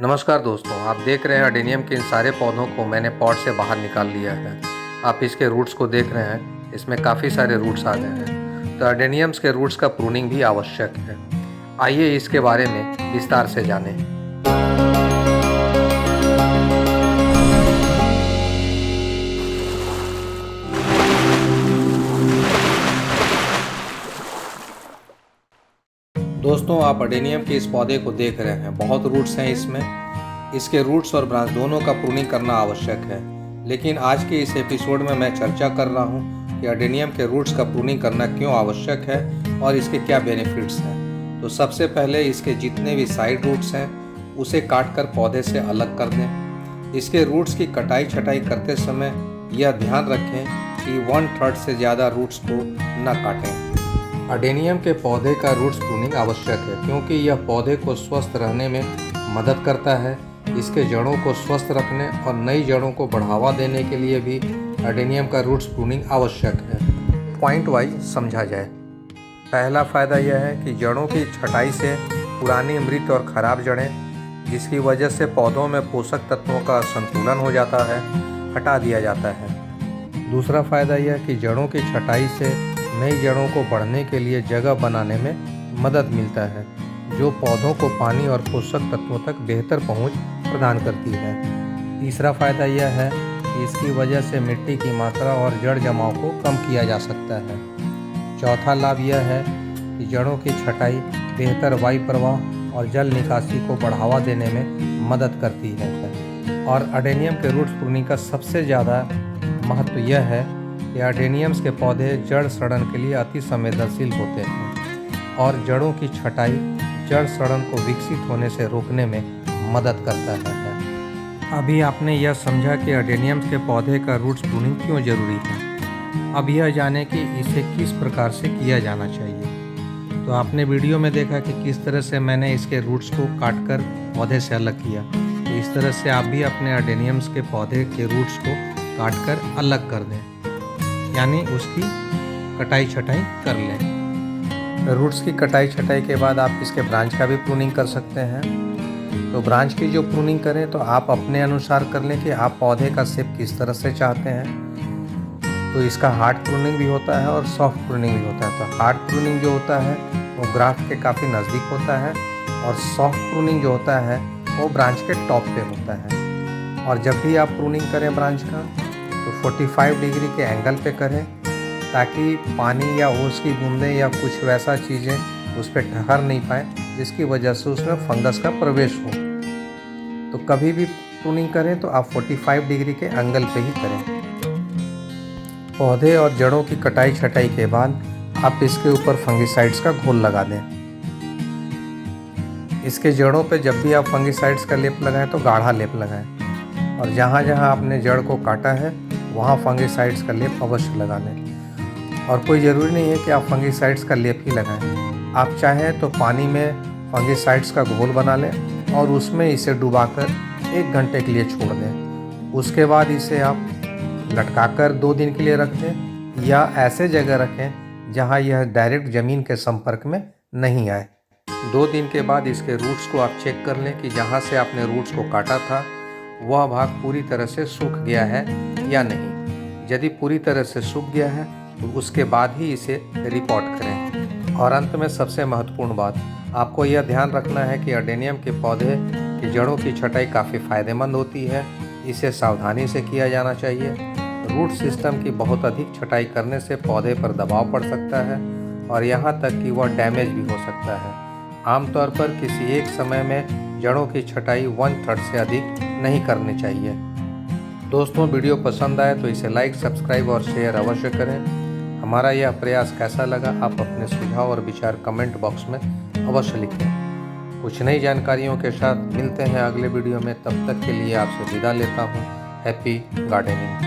नमस्कार दोस्तों, आप देख रहे हैं अडेनियम के इन सारे पौधों को मैंने पॉट से बाहर निकाल लिया है। आप इसके रूट्स को देख रहे हैं, इसमें काफ़ी सारे रूट्स आ गए हैं। तो अडेनियम्स के रूट्स का प्रूनिंग भी आवश्यक है। आइए इसके बारे में विस्तार से जानें। दोस्तों, आप अडेनियम के इस पौधे को देख रहे हैं, बहुत रूट्स हैं इसमें। इसके रूट्स और ब्रांच दोनों का प्रूनिंग करना आवश्यक है। लेकिन आज के इस एपिसोड में मैं चर्चा कर रहा हूं कि अडेनियम के रूट्स का प्रूनिंग करना क्यों आवश्यक है और इसके क्या बेनिफिट्स हैं। तो सबसे पहले इसके जितने भी साइड रूट्स हैं उसे काट कर पौधे से अलग कर दें। इसके रूट्स की कटाई छटाई करते समय यह ध्यान रखें कि 1/3 से ज़्यादा रूट्स को न काटें। अडेनियम के पौधे का रूट्स प्रूनिंग आवश्यक है क्योंकि यह पौधे को स्वस्थ रहने में मदद करता है। इसके जड़ों को स्वस्थ रखने और नई जड़ों को बढ़ावा देने के लिए भी अडेनियम का रूट्स प्रूनिंग आवश्यक है। पॉइंट वाइज समझा जाए। पहला फ़ायदा यह है कि जड़ों की छटाई से पुरानी मृत और ख़राब जड़ें, जिसकी वजह से पौधों में पोषक तत्वों का संतुलन हो जाता है, हटा दिया जाता है। दूसरा फ़ायदा यह कि जड़ों की छटाई से नई जड़ों को बढ़ने के लिए जगह बनाने में मदद मिलता है, जो पौधों को पानी और पोषक तत्वों तक बेहतर पहुंच प्रदान करती है। तीसरा फ़ायदा यह है कि इसकी वजह से मिट्टी की मात्रा और जड़ जमाव को कम किया जा सकता है। चौथा लाभ यह है कि जड़ों की छटाई बेहतर वायु प्रवाह और जल निकासी को बढ़ावा देने में मदद करती है। और अडेनियम के रूट्स प्रूनिंग का सबसे ज़्यादा महत्व यह है कि अडेनियम्स के पौधे जड़ सड़न के लिए अति संवेदनशील होते हैं और जड़ों की छटाई जड़ सड़न को विकसित होने से रोकने में मदद करता है। अभी आपने यह समझा कि अडेनियम्स के पौधे का रूट्स प्रूनिंग क्यों जरूरी है। अब यह जाने कि इसे किस प्रकार से किया जाना चाहिए। तो आपने वीडियो में देखा कि किस तरह से मैंने इसके रूट्स को काटकर पौधे से अलग किया। तो इस तरह से आप भी अपने अडेनियम्स के पौधे के रूट्स को काटकर अलग कर दें, यानी उसकी कटाई छटाई कर लें। रूट्स की कटाई छटाई के बाद आप इसके ब्रांच का भी प्रूनिंग कर सकते हैं। तो ब्रांच की जो प्रूनिंग करें तो आप अपने अनुसार कर लें कि आप पौधे का शेप किस तरह से चाहते हैं। तो इसका हार्ड प्रूनिंग भी होता है और सॉफ्ट प्रूनिंग भी होता है। तो हार्ड प्रूनिंग जो होता है वो ग्राफ्ट के काफ़ी नज़दीक होता है और सॉफ्ट प्रूनिंग जो होता है वो ब्रांच के टॉप पे होता है। और जब भी आप प्रूनिंग करें ब्रांच का तो 45 डिग्री के एंगल पे करें, ताकि पानी या ओस की बूंदें या कुछ वैसा चीज़ें उस पर ठहर नहीं पाए जिसकी वजह से उसमें फंगस का प्रवेश हो। तो कभी भी प्रूनिंग करें तो आप 45 डिग्री के एंगल पे ही करें। पौधे और जड़ों की कटाई छटाई के बाद आप इसके ऊपर फंगिसाइड्स का घोल लगा दें। इसके जड़ों पे जब भी आप फंगिसाइड्स का लेप लगाएं तो गाढ़ा लेप लगाएं और जहाँ जहाँ आपने जड़ को काटा है वहाँ फंगिसाइड्स का लेप अवश्य लगा लें। और कोई ज़रूरी नहीं है कि आप फंगिसाइड्स का लेप ही लगाएं। आप चाहें तो पानी में फंगिसाइड्स का घोल बना लें और उसमें इसे डुबाकर 1 घंटे के लिए छोड़ दें। उसके बाद इसे आप लटकाकर 2 दिन के लिए रख दें या ऐसे जगह रखें जहाँ यह डायरेक्ट ज़मीन के संपर्क में नहीं आए। 2 दिन के बाद इसके रूट्स को आप चेक कर लें कि जहाँ से आपने रूट्स को काटा था वह भाग पूरी तरह से सूख गया है या नहीं। यदि पूरी तरह से सूख गया है तो उसके बाद ही इसे रिपोर्ट करें। और अंत में सबसे महत्वपूर्ण बात, आपको यह ध्यान रखना है कि अडेनियम के पौधे की जड़ों की छटाई काफ़ी फ़ायदेमंद होती है। इसे सावधानी से किया जाना चाहिए। रूट सिस्टम की बहुत अधिक छटाई करने से पौधे पर दबाव पड़ सकता है और यहाँ तक कि वह डैमेज भी हो सकता है। आमतौर पर किसी एक समय में जड़ों की छटाई 1/3 से अधिक नहीं करनी चाहिए। दोस्तों, वीडियो पसंद आए तो इसे लाइक, सब्सक्राइब और शेयर अवश्य करें। हमारा यह प्रयास कैसा लगा आप अपने सुझाव और विचार कमेंट बॉक्स में अवश्य लिखें। कुछ नई जानकारियों के साथ मिलते हैं अगले वीडियो में। तब तक के लिए आपसे विदा लेता हूँ। Happy gardening.